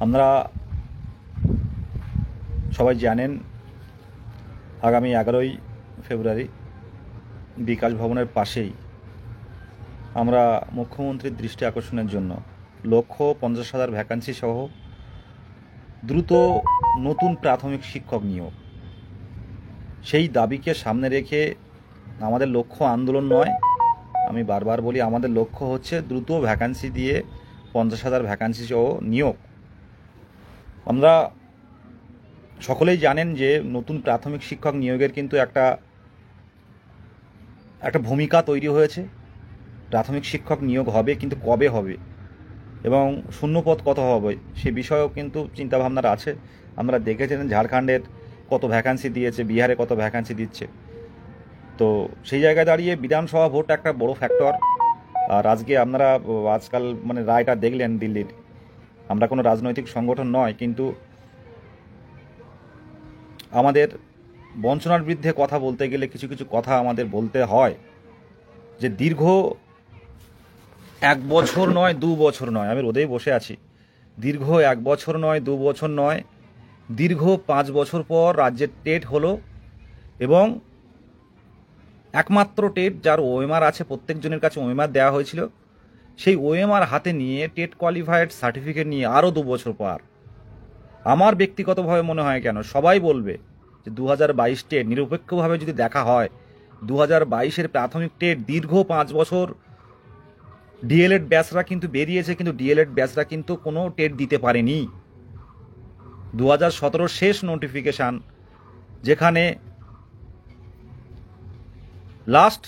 আমরা সবাই জানেন আগামী 11ই ফেব্রুয়ারি বিকাশ ভবনের পাশেই আমরা মুখ্যমন্ত্রীর দৃষ্টি আকর্ষণের জন্য 1,50,000 ভ্যাকান্সি সহ দ্রুত নতুন প্রাথমিক শিক্ষক নিয়োগ, সেই দাবিকে সামনে রেখে আমাদের লক্ষ্য আন্দোলন নয়, আমি বারবার বলি আমাদের লক্ষ্য হচ্ছে দ্রুত ভ্যাকান্সি দিয়ে 50,000 ভ্যাকান্সি সহ নিয়োগ। আমরা সকলেই জানেন যে নতুন প্রাথমিক শিক্ষক নিয়োগের কিন্তু একটা ভূমিকা তৈরি হয়েছে। প্রাথমিক শিক্ষক নিয়োগ হবে, কিন্তু কবে হবে এবং শূন্যপদ কত হবে সে বিষয়েও কিন্তু চিন্তাভাবনার আছে। আমরা দেখেছেন ঝাড়খণ্ডের কত ভ্যাকান্সি দিয়েছে, বিহারে কত ভ্যাকান্সি দিচ্ছে। তো সেই জায়গায় দাঁড়িয়ে বিধানসভা ভোট একটা বড় ফ্যাক্টর। আর আজকে আপনারা আজকাল রায়টা দেখলেন দিল্লির। আমরা কোনো রাজনৈতিক সংগঠন নয়, কিন্তু আমাদের বঞ্চনার বিরুদ্ধে কথা বলতে গেলে কিছু কিছু কথা আমাদের বলতে হয়। যে দীর্ঘ 1 বছর নয়, 2 বছর নয়, আমি রোদেই বসে আছি, দীর্ঘ 1 বছর নয়, 2 বছর নয়, দীর্ঘ 5 বছর পর রাজ্যের টেট হলো এবং একমাত্র টেট যার ওএমআর আছে, প্রত্যেকজনের কাছে ওএমআর দেওয়া হয়েছিল, সেই ওএমআর হাতে নিয়ে টেট কোয়ালিফাইড সার্টিফিকেট নিয়ে আরও 2 বছর পর আমার ব্যক্তিগতভাবে মনে হয়, কেন সবাই বলবে যে 2022 টেট নিরপেক্ষভাবে যদি দেখা হয়, 2022-এর প্রাথমিক টেট দীর্ঘ 5 বছর ডিএলএড ব্যাচরা কিন্তু বেরিয়েছে, কিন্তু ডিএলএড ব্যাচরা কিন্তু কোনো টেট দিতে পারেনি। 2017 শেষ নোটিফিকেশান, যেখানে লাস্ট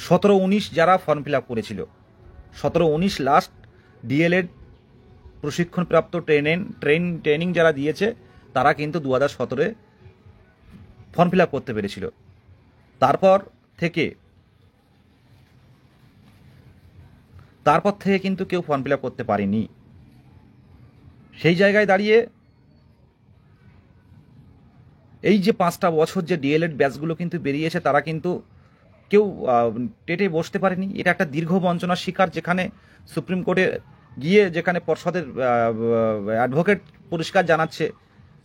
17-19 যারা ফর্ম ফিল আপ করেছিল, 17-19 লাস্ট ডিএলএড প্রশিক্ষণপ্রাপ্ত ট্রেনিং যারা দিয়েছে তারা কিন্তু 2017-এ ফর্ম ফিল আপ করতে পেরেছিল। তারপর থেকে কিন্তু কেউ ফর্ম ফিল আপ করতে পারেনি। সেই জায়গায় দাঁড়িয়ে এই যে 5টা বছর যে ডিএলএড ব্যাচগুলো কিন্তু বেরিয়েছে, তারা কিন্তু কেউ টেটে বসতে পারেনি। এটা একটা দীর্ঘ বঞ্চনার শিকার, যেখানে সুপ্রিম কোর্টে গিয়ে যেখানে পর্ষদের অ্যাডভোকেট পরিষ্কার জানাচ্ছে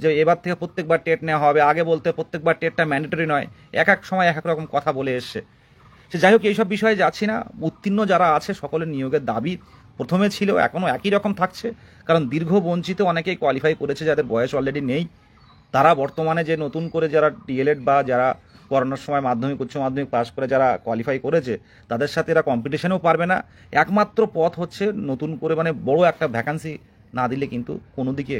যে এবার থেকে প্রত্যেকবার টেট নেওয়া হবে, আগে বলতে প্রত্যেকবার টেটটা ম্যান্ডেটরি নয়, এক এক সময় এক এক রকম কথা বলে এসছে। সে যাই হোক, এইসব বিষয়ে যাচ্ছি না। উত্তীর্ণ যারা আছে সকলের নিয়োগের দাবি প্রথমে ছিল, এখনও একই রকম থাকছে, কারণ দীর্ঘ বঞ্চিত অনেকেই কোয়ালিফাই করেছে, যাদের বয়স অলরেডি নেই। তারা বর্তমানে যে নতুন করে যারা ডিএলএড বা যারা করোনার সময় মাধ্যমিক উচ্চ মাধ্যমিক পাশ করে যারা কোয়ালিফাই করেছে, তাদের সাথে এরা কম্পিটিশনেও পারবে না। একমাত্র পথ হচ্ছে নতুন করে বড় একটা ভ্যাকান্সি না দিলে কিন্তু কোনো দিকে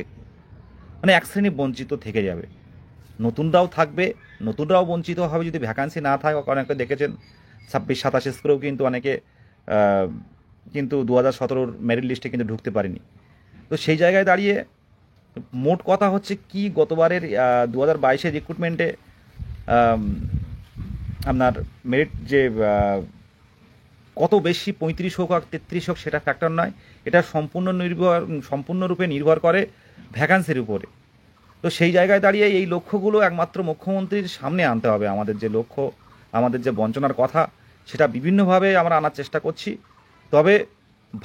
এক শ্রেণী বঞ্চিত থেকে যাবে, নতুনরাও থাকবে, নতুনরাও বঞ্চিত হবে যদি ভ্যাকান্সি না থাকে। অনেকে দেখেছেন 26-27 করেও কিন্তু অনেকে কিন্তু 2017-র মেরিট লিস্টে কিন্তু ঢুকতে পারেনি। তো সেই জায়গায় দাঁড়িয়ে মোট কথা হচ্ছে কি, গতবারের 2022-এর রিক্রুটমেন্টে আপনার মেরিট যে কত বেশি 35 হোক আর 33 হোক সেটা ফ্যাক্টর নয়, এটা সম্পূর্ণরূপে নির্ভর করে ভ্যাকান্সির উপরে। তো সেই জায়গায় দাঁড়িয়ে এই লক্ষ্যগুলো একমাত্র মুখ্যমন্ত্রীর সামনে আনতে হবে। আমাদের যে লক্ষ্য, আমাদের যে বঞ্চনার কথা, সেটা বিভিন্নভাবে আমরা আনার চেষ্টা করছি। তবে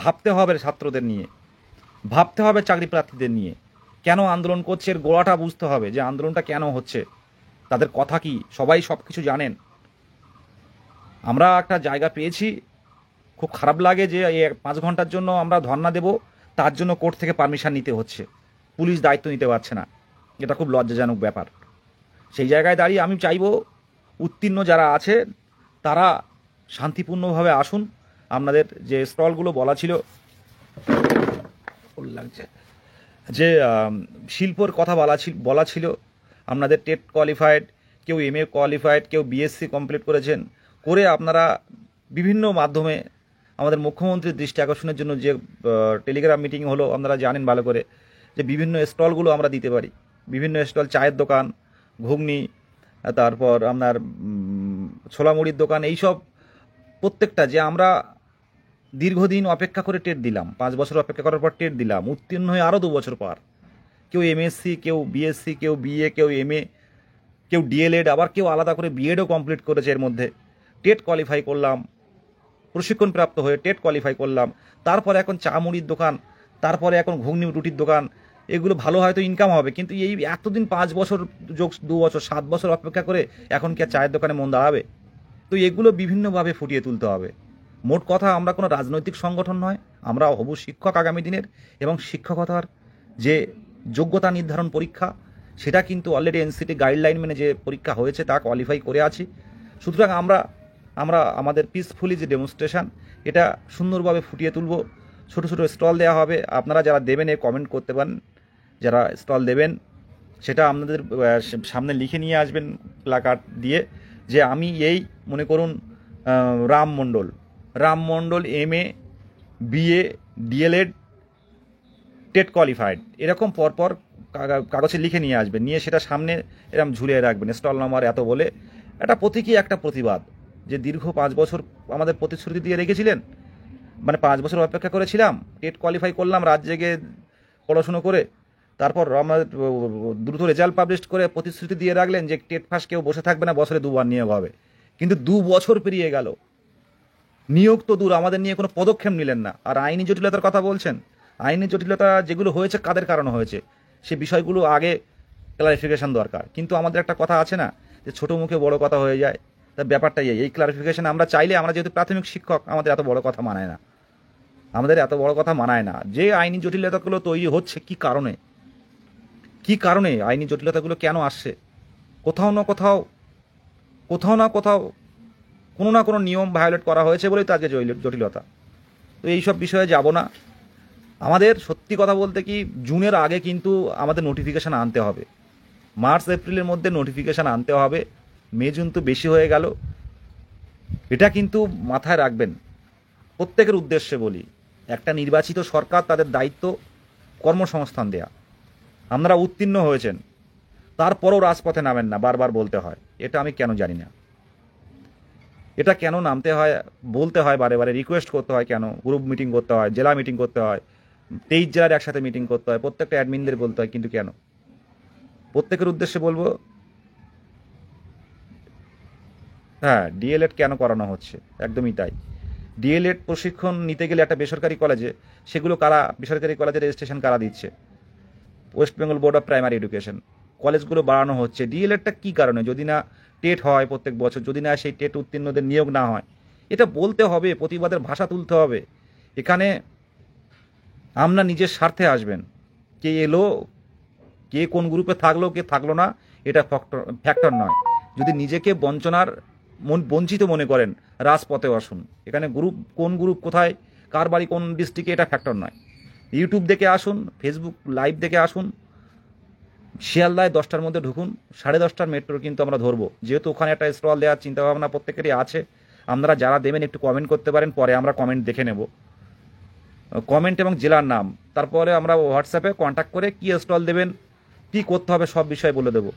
ভাবতে হবে ছাত্রদের নিয়ে, ভাবতে হবে চাকরি প্রার্থীদের নিয়ে, কেন আন্দোলন করছে এর গোড়াটা বুঝতে হবে, যে আন্দোলনটা কেন হচ্ছে, তাদের কথা কি, সবাই সব কিছু জানেন। আমরা একটা জায়গা পেয়েছি, খুব খারাপ লাগে যে 5 ঘন্টার জন্য আমরা ধর্ণা দেব, তার জন্য কোর্ট থেকে পারমিশন নিতে হচ্ছে, পুলিশ দায়িত্ব নিতে পারছে না, এটা খুব লজ্জাজনক ব্যাপার। সেই জায়গায় দাঁড়িয়ে আমি চাইব উত্তীর্ণ যারা আছে তারা শান্তিপূর্ণভাবে আসুন। আপনাদের যে স্টলগুলো বলা ছিল, লাগছে যে শিল্পর কথা বলা ছিল, আপনাদের টেট কোয়ালিফাইড, কেউ এমএ কোয়ালিফাইড, কেউ বিএসসি কমপ্লিট করেছেন, করে আপনারা বিভিন্ন মাধ্যমে আমাদের মুখ্যমন্ত্রীর দৃষ্টি আকর্ষণের জন্য যে টেলিগ্রাম মিটিং হলো, আপনারা জানেন ভালো করে, যে বিভিন্ন স্টলগুলো আমরা দিতে পারি। বিভিন্ন স্টল, চায়ের দোকান, ঘুগনি, তারপর আপনার ছোলা মুড়ির দোকান, এইসব প্রত্যেকটা যে আমরা দীর্ঘদিন অপেক্ষা করে টেট দিলাম, 5 বছর অপেক্ষা করার পর টেট দিলাম, উত্তীর্ণ হয়ে আরও 2 বছর পর কেউ এমএসসি, কেউ বিএসসি, কেউ বিএ, কেউ এমএ, কেউ ডিএলএড, আবার কেউ আলাদা করে বিএডও কমপ্লিট করেছে। এর মধ্যে টেট কোয়ালিফাই করলাম, প্রশিক্ষণপ্রাপ্ত হয়ে টেট কোয়ালিফাই করলাম, তারপরে এখন চা মুড়ির দোকান, তারপরে এখন ঘুগনি রুটির দোকান, এগুলো ভালো হয়তো ইনকাম হবে, কিন্তু এই এতদিন 5 বছর যোগ 2 বছর 7 বছর অপেক্ষা করে এখন কি আর চায়ের দোকানে মন দাঁড়াবে? তো এগুলো বিভিন্নভাবে ফুটিয়ে তুলতে হবে। মোট কথা, আমরা কোনো রাজনৈতিক সংগঠন নয়, আমরা হবু শিক্ষক আগামী দিনের, এবং শিক্ষকতার যে যোগ্যতা নির্ধারণ পরীক্ষা, সেটা কিন্তু অলরেডি এনসিটি গাইডলাইন মেনে যে পরীক্ষা হয়েছে তা কোয়ালিফাই করে আছি। সুতরাং আমরা আমরা আমাদের পিসফুলি যে ডেমনস্ট্রেশন, এটা সুন্দরভাবে ফুটিয়ে তুলব। ছোটো ছোটো স্টল দেওয়া হবে, আপনারা যারা দেবেন কমেন্ট করতে পারেন, যারা স্টল দেবেন সেটা আপনাদের সামনে লিখে নিয়ে আসবেন প্লাকার্ড দিয়ে, যে আমি এই মনে করুন রাম মণ্ডল MA BA DLED TET qualified, এরকম পরপর কাগজে লিখে নিয়ে আসবেন, নিয়ে সেটা সামনে এরকম ঝুলিয়ে রাখবেন, স্টল নাম্বার এত বলে। একটা প্রতীকী একটা প্রতিবাদ, যে দীর্ঘ 5 বছর আমাদের প্রতিশ্রুতি দিয়ে রেখেছিলেন, মানে 5 বছর অপেক্ষা করেছিলাম, টেট কোয়ালিফাই করলাম রাত জেগে পড়াশুনো করে, তারপর আমরা দ্রুত রেজাল্ট পাবলিশ করে প্রতিশ্রুতি দিয়ে রাখলেন যে টেট পাস কেউ বসে থাকবে না, বছরে 2বার নিয়োগ হবে। কিন্তু 2 বছর পেরিয়ে গেল, নিয়োগ তো দূর, আমাদের নিয়ে কোনো পদক্ষেপ নিলেন না। আর আইনি জটিলতার কথা বলছেন, আইনি জটিলতা যেগুলো হয়েছে কাদের কারণে হয়েছে সে বিষয়গুলো আগে ক্লারিফিকেশন দরকার। কিন্তু আমাদের একটা কথা আছে না, যে ছোটো মুখে বড় কথা হয়ে যায়, তার ব্যাপারটাই এই ক্লারিফিকেশন আমরা চাইলে, আমরা যেহেতু প্রাথমিক শিক্ষক, আমাদের এত বড় কথা মানায় না, যে আইনি জটিলতাগুলো তৈরি হচ্ছে কি কারণে আইনি জটিলতাগুলো কেন আসছে, কোথাও না কোথাও কোনো না কোনো নিয়ম ভায়োলেট করা হয়েছে বলেই তো আজকে জটিলতা। তো এইসব বিষয়ে যাব না। আমাদের সত্যি কথা বলতে কি, জুনের আগে কিন্তু আমাদের নোটিফিকেশান আনতে হবে, মার্চ এপ্রিলের মধ্যে নোটিফিকেশান আনতে হবে। মে জুন তো বেশি হয়ে গেল, এটা কিন্তু মাথায় রাখবেন। প্রত্যেকের উদ্দেশ্যে বলি, একটা নির্বাচিত সরকার, তাদের দায়িত্ব কর্মসংস্থান দেয়া। আপনারা উত্তীর্ণ হয়েছেন, তারপরও রাজপথে নামেন না, বারবার বলতে হয়। এটা আমি কেন জানি না, এটা কেন নামতে হয়, বলতে হয় বারে বারে, রিকোয়েস্ট করতে হয় কেন, গ্রুপ মিটিং করতে হয়, জেলা মিটিং করতে হয়, 23 জেলার একসাথে মিটিং করতে হয়, প্রত্যেকটা অ্যাডমিনদের বলতে হয়, কিন্তু কেন? প্রত্যেকের উদ্দেশ্যে বলবো, হ্যাঁ, ডিএলএড কেন করানো হচ্ছে, একদমই তাই। ডিএলএড প্রশিক্ষণ নিতে গেলে একটা বেসরকারি কলেজে, সেগুলো কারা, বেসরকারি কলেজে রেজিস্ট্রেশন কারা দিচ্ছে? West Bengal board of primary education. কলেজগুলো বাড়ানো হচ্ছে, ডিএলএডটা কী কারণে? যদি না টেট হয় প্রত্যেক বছর, যদি না সেই টেট উত্তীর্ণদের নিয়োগ না হয়, এটা বলতে হবে, প্রতিবাদের ভাষা তুলতে হবে। এখানে আমরা নিজের স্বার্থে আসবেন, কে এলো, কে কোন গ্রুপে থাকলো, কে থাকলো না, এটা ফ্যাক্টর নয়। যদি নিজেকে বঞ্চিত মনে করেন, রাজপথে আসুন। এখানে কোন গ্রুপ কোথায়, কার বাড়ি কোন ডিস্ট্রিক্টে, এটা ফ্যাক্টর নয়। ইউটিউব দেখে আসুন, ফেসবুক লাইভ দেখে আসুন, শিয়ালদায় 10টার মধ্যে ঢুকুন, 10:30টার মেট্রো কিন্তু আমরা ধরবো। যেহেতু ওখানে একটা স্টল দেওয়ার চিন্তাভাবনা প্রত্যেকেরই আছে, আপনারা যারা দেবেন একটু কমেন্ট করতে পারেন, পরে আমরা কমেন্ট দেখে নেব, কমেন্ট এবং জেলার নাম, তারপরে আমরা হোয়াটসঅ্যাপে কন্ট্যাক্ট করে কী স্টল দেবেন, কী করতে হবে, সব বিষয় বলে দেবো।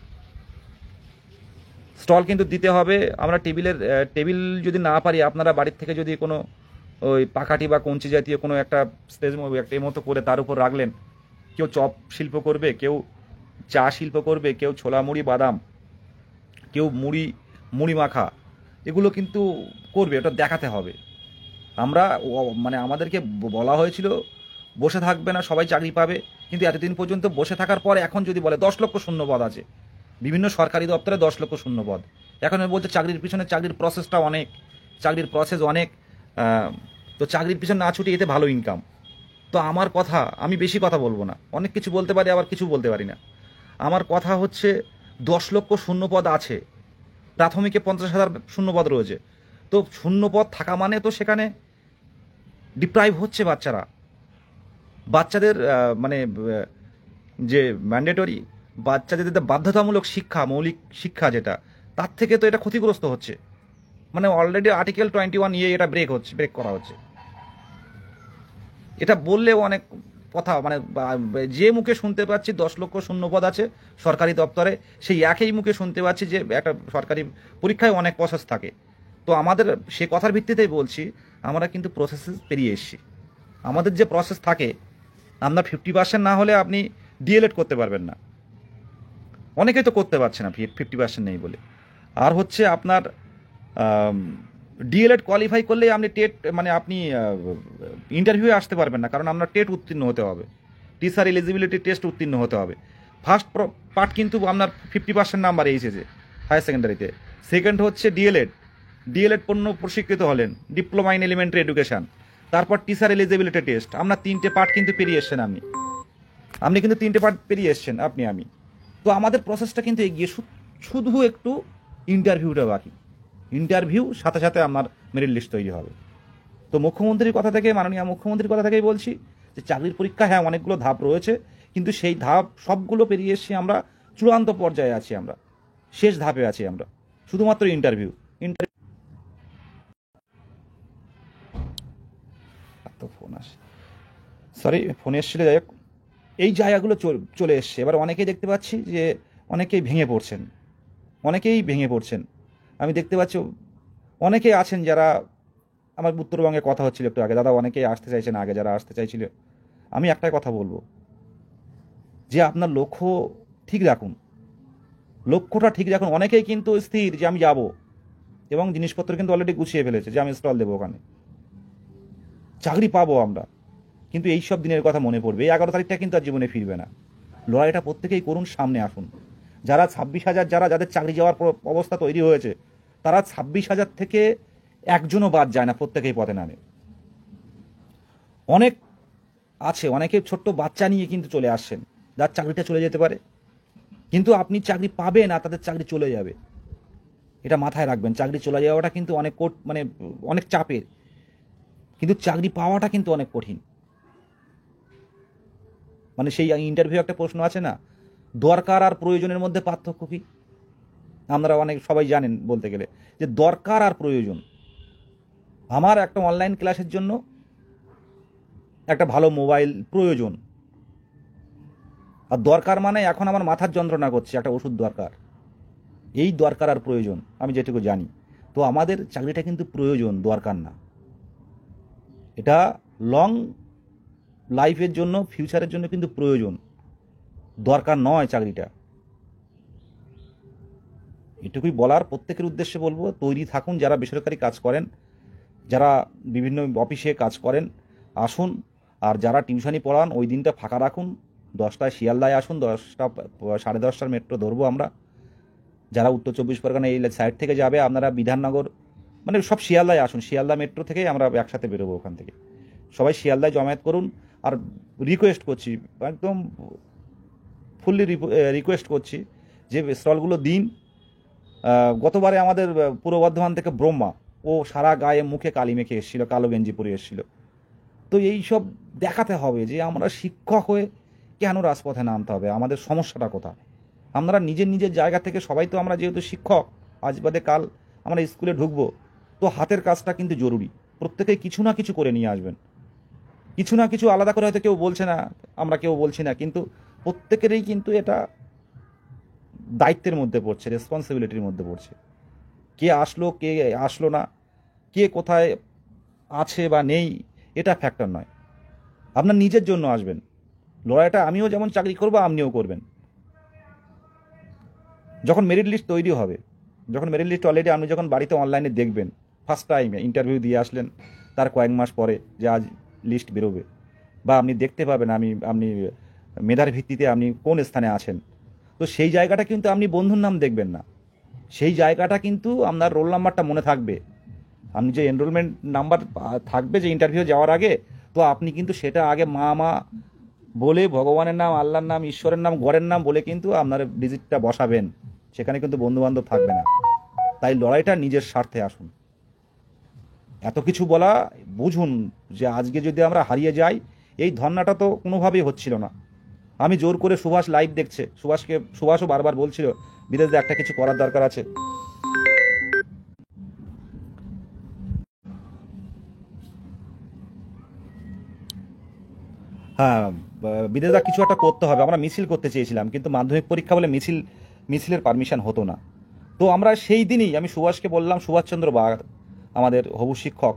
স্টল কিন্তু দিতে হবে। আমরা টেবিল যদি না পারি, আপনারা বাড়ির থেকে যদি কোনো ওই পাকাটি বা কঞ্চি জাতীয় কোনো একটা স্টেজ একটা মতো করে তার উপর রাখলেন, কেউ চপ শিল্প করবে, কেউ চা শিল্প করবে, কেউ ছোলা মুড়ি বাদাম, কেউ মুড়ি মাখা, এগুলো কিন্তু করবে, ওটা দেখাতে হবে। আমরা মানে আমাদেরকে বলা হয়েছিল বসে থাকবে না, সবাই চাকরি পাবে, কিন্তু এতদিন পর্যন্ত বসে থাকার পর এখন যদি বলে 10 লক্ষ শূন্যপদ আছে, বিভিন্ন সরকারি দপ্তরে 10 লক্ষ শূন্যপদ, এখন বলছে চাকরির পিছনে, চাকরির প্রসেসটা অনেক, চাকরির প্রসেস অনেক, তো চাকরির পিছনে না ছুটে এতে ভালো ইনকাম। তো আমার কথা, আমি বেশি কথা বলবো না, অনেক কিছু বলতে পারি, আবার কিছু বলতে পারি না। আমার কথা হচ্ছে 10 লক্ষ শূন্যপদ আছে, প্রাথমিকে 50,000 শূন্যপদ রয়েছে। তো শূন্যপদ থাকা মানে তো সেখানে ডিপ্রাইভ হচ্ছে বাচ্চাদের মানে যে ম্যান্ডেটরি, বাচ্চাদের বাধ্যতামূলক শিক্ষা, মৌলিক শিক্ষা যেটা, তার থেকে তো এটা ক্ষতিগ্রস্ত হচ্ছে। মানে অলরেডি আর্টিকেল 21 এটা ব্রেক করা হচ্ছে। এটা বললেও অনেক কথা, মানে যে মুখে শুনতে পাচ্ছি 10 লক্ষ শূন্যপদ আছে সরকারি দপ্তরে, সেই একই মুখে শুনতে পাচ্ছি যে একটা সরকারি পরীক্ষায় অনেক প্রসেস থাকে। তো আমাদের সে কথার ভিত্তিতেই বলছি, আমরা কিন্তু প্রসেসে পেরিয়ে এসেছি। আমাদের যে প্রসেস থাকে, আপনার 50% না হলে আপনি ডিএলএড করতে পারবেন না, অনেকেই তো করতে পারছে না 50% নেই বলে। আর হচ্ছে আপনার ডিএলএড কোয়ালিফাই করলে আপনি টেট মানে আপনি ইন্টারভিউয়ে আসতে পারবেন না, কারণ আপনার টেট উত্তীর্ণ হতে হবে, টিচার এলিজিবিলিটি টেস্ট উত্তীর্ণ হতে হবে। ফার্স্ট পার্ট কিন্তু আপনার 50% নাম্বার এসেছে হায়ার সেকেন্ডারিতে। সেকেন্ড হচ্ছে ডিএলএড, ডিএলএড পণ্য প্রশিক্ষিত হলেন, ডিপ্লোমা ইন এলিমেন্টারি এডুকেশন, তারপর টিচার এলিজিবিলিটি টেস্ট। আপনার 3টে পার্ট কিন্তু পেরিয়ে এসছেন আপনি কিন্তু 3টে পার্ট পেরিয়ে এসছেন আমি। তো আমাদের প্রসেসটা কিন্তু এগিয়ে, শুধু একটু ইন্টারভিউটা বাকি। ইন্টারভিউ সাথে সাথে আমার মেরিট লিস্ট তৈরি হবে। তো মুখ্যমন্ত্রীর কথা থেকে, মাননীয় মুখ্যমন্ত্রীর কথা থেকেই বলছি যে চাকরির পরীক্ষা হ্যাঁ অনেকগুলো ধাপ রয়েছে, কিন্তু সেই ধাপ সবগুলো পেরিয়ে এসেছি আমরা, চূড়ান্ত পর্যায়ে আছি আমরা, শেষ ধাপে আছি আমরা, শুধুমাত্র ইন্টারভিউ। তো ফোন আসে, সরি ফোন এসেছিল, যাই হোক এই জায়গাগুলো চলে এসছে। এবার অনেকেই দেখতে পাচ্ছি যে অনেকেই ভেঙে পড়ছেন। আমি দেখতে পাচ্ছি অনেকেই আছেন যারা, আমার উত্তরবঙ্গে কথা হচ্ছিল একটু আগে, দাদা অনেকেই আসতে চাইছেন, আগে যারা আসতে চাইছিল। আমি একটাই কথা বলবো যে আপনার লক্ষ্য ঠিক রাখুন, লক্ষ্যটা ঠিক রাখুন। অনেকেই কিন্তু স্থির যে আমি যাব, এবং জিনিসপত্র কিন্তু অলরেডি গুছিয়ে ফেলেছে যে আমি স্টল দেবো, ওখানে চাকরি পাবো আমরা। কিন্তু এই সব দিনের কথা মনে পড়বে, এই 11 তারিখটা কিন্তু আর জীবনে ফিরবে না। লড়াইটা প্রত্যেকেই করুন, সামনে আসুন। যারা 26,000, যাদের চাকরি যাওয়ার অবস্থা তৈরি হয়েছে, তারা 26,000 থেকে একজনও বাদ যায় না, প্রত্যেকেই পথে নামে। অনেক আছে, অনেকে ছোট্ট বাচ্চা নিয়ে কিন্তু চলে আসছেন, যার চাকরিটা চলে যেতে পারে, কিন্তু আপনি চাকরি পাবেন আর তাদের চাকরি চলে যাবে, এটা মাথায় রাখবেন। চাকরি চলে যাওয়াটা কিন্তু অনেক চাপের, কিন্তু চাকরি পাওয়াটা কিন্তু অনেক কঠিন। মানে সেই ইন্টারভিউ একটা প্রশ্ন আছে না, দরকার আর প্রয়োজনের মধ্যে পার্থক্য কি? আপনারা সবাই জানেন বলতে গেলে, যে দরকার আর প্রয়োজন। আমার একটা অনলাইন ক্লাসের জন্য একটা ভালো মোবাইল প্রয়োজন, আর দরকার মানে এখন আমার মাথার যন্ত্রণা করছে, একটা ওষুধ দরকার। এই দরকার আর প্রয়োজন আমি যেটুকু জানি। তো আমাদের চাকরিটা কিন্তু প্রয়োজন, দরকার না। এটা লং লাইফের জন্য, ফিউচারের জন্য কিন্তু প্রয়োজন, দরকার নয় চাকরিটা। এটুকুই বলার, প্রত্যেকের উদ্দেশ্যে বলবো, তৈরি থাকুন। যারা বেসরকারি কাজ করেন, যারা বিভিন্ন অফিসে কাজ করেন, আসুন। আর যারা টিউশনি পড়ান, ওই দিনটা ফাঁকা রাখুন, 10টায় শিয়ালদায় আসুন, 10টা 10:30টার মেট্রো ধরবো আমরা। যারা উত্তর 24 পরগনা এই সাইড থেকে যাবে, আপনারা বিধাননগর মানে সব শিয়ালদায় আসুন, শিয়ালদা মেট্রো থেকেই আমরা একসাথে বেরোবো ওখান থেকে। সবাই শিয়ালদায় জমায়েত করুন। আর রিকোয়েস্ট করছি, একদম ফুললি রিকোয়েস্ট করছি যে স্টলগুলো দিন। গতবারে আমাদের পূর্ব বর্ধমান থেকে ব্রহ্মা, ও সারা গায়ে মুখে কালি মেখে এসেছিল, কালো গেঞ্জি পরে এসেছিল। তো এই সব দেখাতে হবে যে আমরা শিক্ষক হয়ে কেন রাজপথে নামতে হবে, আমাদের সমস্যাটা কোথায়। আমরা নিজের জায়গা থেকে সবাই তো, আমরা যেহেতু শিক্ষক, আজ বাদে কাল আমরা স্কুলে ঢুকবো, তো হাতের কাজটা কিন্তু জরুরি। প্রত্যেকেই কিছু না কিছু করে নিয়ে আসবেন, কিছু না কিছু আলাদা করে হয়তো কেউ বলছে না, আমরা কেউ বলছি না, কিন্তু প্রত্যেকেরই কিন্তু এটা দায়িত্বের মধ্যে পড়ছে, রেসপন্সিবিলিটির মধ্যে পড়ছে। কে আসলো কে আসলো না, কে কোথায় আছে বা নেই, এটা ফ্যাক্টর নয়। আপনার নিজের জন্য আসবেন। লড়াইটা আমিও যেমন চাকরি করবো, আপনিও করবেন। যখন মেরিট লিস্ট তৈরি হবে, যখন মেরিট লিস্ট অলরেডি আপনি যখন বাড়িতে অনলাইনে দেখবেন, ফার্স্ট টাইমে ইন্টারভিউ দিয়ে আসলেন, তার কয়েক মাস পরে যে আজ লিস্ট বেরোবে, বা আপনি দেখতে পাবেন আপনি মেধার ভিত্তিতে আপনি কোন স্থানে আছেন। তো সেই জায়গাটা কিন্তু আপনি বন্ধুর নাম দেখবেন না, সেই জায়গাটা কিন্তু আপনার রোল নাম্বারটা মনে থাকবে। আপনি যে এনরোলমেন্ট নাম্বার থাকবে যে ইন্টারভিউ যাওয়ার আগে, তো আপনি কিন্তু সেটা আগে মা বলে, ভগবানের নাম, আল্লাহর নাম, ঈশ্বরের নাম, গড়ের নাম বলে কিন্তু আপনার ডিজিটটা বসাবেন। সেখানে কিন্তু বন্ধুবান্ধব থাকবে না। তাই লড়াইটা নিজের স্বার্থে আসুন। এত কিছু বলা, বুঝুন যে আজকে যদি আমরা হারিয়ে যাই, এই ধর্নাটা তো কোনোভাবেই হচ্ছিল না। আমি জোর করে, সুভাষ লাইভ দেখছে, সুভাষও বারবার বলছিল বিদেশে একটা কিছু করার দরকার আছে। হ্যাঁ, বিদেশে কিছু একটা করতে হবে। আমরা মিছিল করতে চেয়েছিলাম, কিন্তু মাধ্যমিক পরীক্ষা বলে মিছিলের পারমিশন হতো না। তো আমরা সেই দিনই আমি সুভাষকে বললাম, সুভাষচন্দ্র বাগ আমাদের হবু শিক্ষক,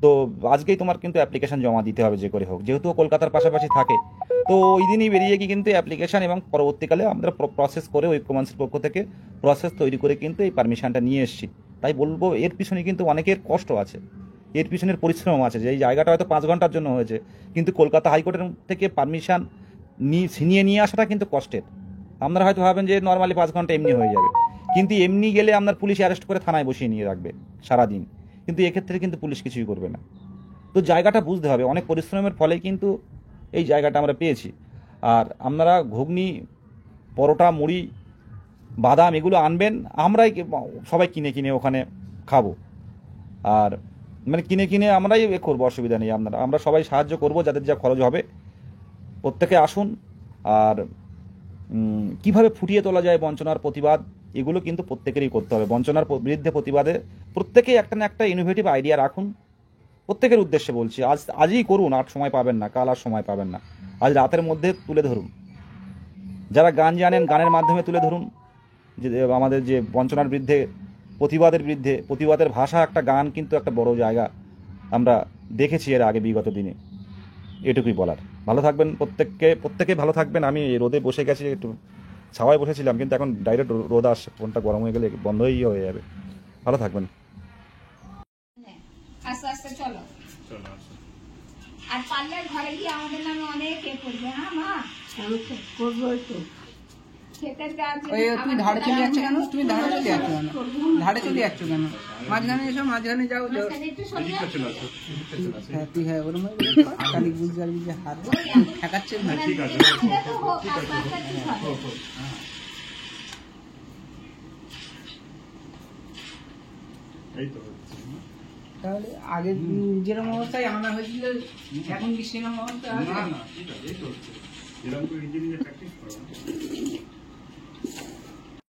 তো আজকেই তোমার কিন্তু অ্যাপ্লিকেশন জমা দিতে হবে যে করে হোক, যেহেতু ও কলকাতার পাশাপাশি থাকে। তো ওই দিনই বেরিয়ে গিয়ে কিন্তু অ্যাপ্লিকেশন, এবং পরবর্তীকালে আমরা প্রসেস করে ঐক্যমঞ্চের পক্ষ থেকে প্রসেস তৈরি করে কিন্তু এই পারমিশনটা নিয়ে এসেছি। তাই বলবো এর পিছনে কিন্তু অনেকের কষ্ট আছে, এর পিছনের পরিশ্রম আছে। যে এই জায়গাটা হয়তো 5 ঘন্টার জন্য হয়েছে, কিন্তু কলকাতা হাইকোর্টের থেকে পারমিশন ছিনিয়ে নিয়ে আসাটা কিন্তু কষ্টের। আপনারা হয়তো ভাবেন যে নর্মালি 5 ঘন্টা এমনি হয়ে যাবে, কিন্তু এমনি গেলে আপনার পুলিশ অ্যারেস্ট করে থানায় বসিয়ে নিয়ে রাখবে সারাদিন, কিন্তু এক্ষেত্রে কিন্তু পুলিশ কিছুই করবে না। তো জায়গাটা বুঝতে হবে, অনেক পরিশ্রমের ফলেই কিন্তু এই জায়গাটা আমরা পেয়েছি। আর আপনারা ঘুগনি, পরোটা, মুড়ি, বাদাম এগুলো আনবেন, আমরাই সবাই কিনে কিনে ওখানে খাবো। আর মানে কিনে কিনে আমরাই করবো, অসুবিধা নেই। আমরা সবাই সাহায্য করব, যাদের যা খরচ হবে। প্রত্যেকে আসুন। আর কিভাবে ফুটিয়ে তোলা যায় বঞ্চনার প্রতিবাদ, এগুলো কিন্তু প্রত্যেকেরই করতে হবে। বঞ্চনার বিরুদ্ধে প্রতিবাদে প্রত্যেকেই একটা না একটা ইনোভেটিভ আইডিয়া রাখুন। প্রত্যেকের উদ্দেশ্যে বলছি, আজই করুন, আর সময় পাবেন না, কাল আর সময় পাবেন না, আজ রাতের মধ্যে তুলে ধরুন। যারা গান জানেন, গানের মাধ্যমে তুলে ধরুন যে আমাদের যে বঞ্চনার বিরুদ্ধে, প্রতিবাদের ভাষা একটা গান কিন্তু একটা বড় জায়গা আমরা দেখেছি এর আগে বিগত দিনে। এটুকুই বলার। ভালো থাকবেন প্রত্যেকে ভালো থাকবেন। আমি রোদে বসে গেছি, একটু ছাওয়ায় বসেছিলাম, কিন্তু এখন ডাইরেক্ট রোদ আসছে, ফোনটা গরম হয়ে গেলে বন্ধই হয়ে যাবে। ভালো থাকবেন। আস্তে আস্তে চলো, আর পারলে ঘরে গিয়ে আমাদের নামে অনেক এ করবে। হ্যাঁ মা, করবো তো। খেতে তুমি ধারে চলে যাচ্ছ কেন? ধারে চলে যাচ্ছ কেন? মাঝখানে এসো, মাঝখানে যাও। হ্যাঁ ওরম কালী বুঝার যে হাত ঠেকাচ্ছে না। ঠিক আছে, তাহলে আগে যেরকম অবস্থায় আনা হয়েছিল, এখন কি সেরকম অবস্থা আছে? না, ঠিক আছে, এই তো এরকম তো ইঞ্জিনিয়ার প্র্যাকটিস করো।